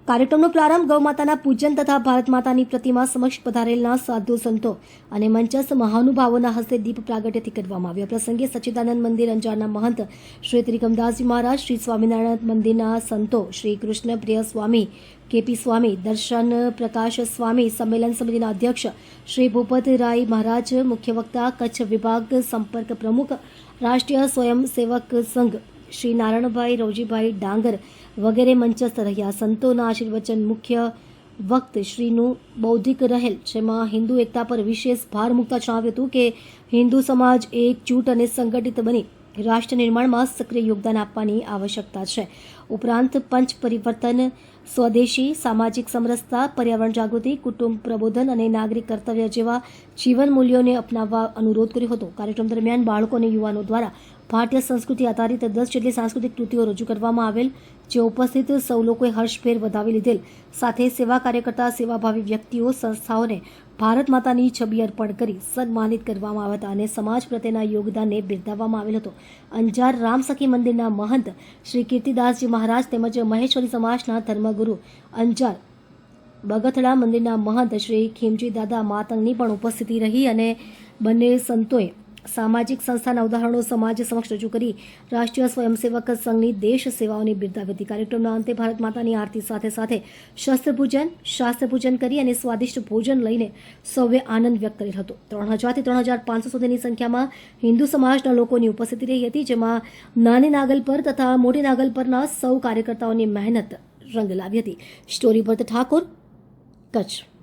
કાર્યક્રમનો પ્રારંભ ગૌમાતાના પૂજન તથા ભારત માતાની પ્રતિમા સમક્ષ પધારેલના સાધુ સંતો અને મંચસ્થ મહાનુભાવોના હસ્તે દીપ પ્રાગટ્યથી કરવામાં આવ્યો. પ્રસંગે સચ્ચિદાનંદ મંદિર અંજારના મહંત શ્રી ત્રિકમદાસજી મહારાજ, શ્રી સ્વામિનારાયણ મંદિરના સંતો શ્રી કૃષ્ણ પ્રિય સ્વામી, કેપી સ્વામી, દર્શન પ્રકાશ સ્વામી, સંમેલન સમિતિના અધ્યક્ષ શ્રી ભૂપતરાય મહારાજ, મુખ્ય વક્તા કચ્છ વિભાગ સંપર્ક પ્રમુખ રાષ્ટ્રીય સ્વયંસેવક સંઘ શ્રી નારાયણભાઈ રોજીભાઈ ડાંગર વગેરે મંચસ્થ રહ્યા. સંતોના આશીર્વચન મુખ્ય વક્ત શ્રીનું બૌદ્ધિક રહેલ, જેમાં હિન્દુ એકતા પર વિશેષ ભાર મૂકતા જણાવ્યું હતું કે હિન્દુ સમાજ એકજૂટ અને સંગઠિત બની રાષ્ટ્ર નિર્માણમાં સક્રિય યોગદાન આપવાની આવશ્યકતા છે. ઉપરાંત પંચ પરિવર્તન, સ્વદેશી, સામાજિક સમરસતા, પર્યાવરણ જાગૃતિ, કુટુંબ પ્રબોધન અને નાગરિક કર્તવ્ય જેવા જીવન મૂલ્યોને અપનાવવા અનુરોધ કર્યો હતો. કાર્યક્રમ દરમિયાન બાળકો અને યુવાનો દ્વારા ભારતીય સંસ્કૃતિ આધારિત 10 જેટલી સાંસ્કૃતિક કૃતિઓ રજૂ કરવામાં આવેલ, જે ઉપસ્થિત સૌ લોકોએ હર્ષભેર વધાવી લીધેલ. સાથે સેવા કાર્ય કરતા સેવાભાવી વ્યક્તિઓ, સંસ્થાઓને ભારત માતાની છબી અર્પણ કરી સન્માનિત કરવામાં આવ્યા હતા અને સમાજ પ્રત્યેના યોગદાનને બિરદાવવામાં આવેલ હતો. અંજાર રામસખી મંદિરના મહંત શ્રી કીર્તિદાસજી મહારાજ તેમજ મહેશ્વરી સમાજના ધર્મગુરુ અંજાર બગથડા મંદિરના મહંત શ્રી ખીમજી દાદા માતંગની પણ ઉપસ્થિતિ રહી અને બંને સંતોએ સામાજિક સંસ્થાના ઉદાહરણો સમાજ સમક્ષ રજૂ કરી રાષ્ટ્રીય સ્વયંસેવક સંઘની દેશ સેવાઓની બિરદાવી હતી. કાર્યક્રમના અંતે ભારત માતાની આરતી સાથે સાથે શાસ્ત્ર પૂજન કરી અને સ્વાદિષ્ટ ભોજન લઈને સૌએ આનંદ વ્યક્ત કરેલ હતો. 3000 થી 3500 સુધીની સંખ્યામાં હિન્દુ સમાજના લોકોની ઉપસ્થિતિ રહી હતી, જેમાં નાની નાગલ પર તથા મોટી નાગલ પરના સૌ કાર્યકર્તાઓની મહેનત રંગ લાવી હતી. સ્ટોરી પર ઠાકોર, કચ્છ.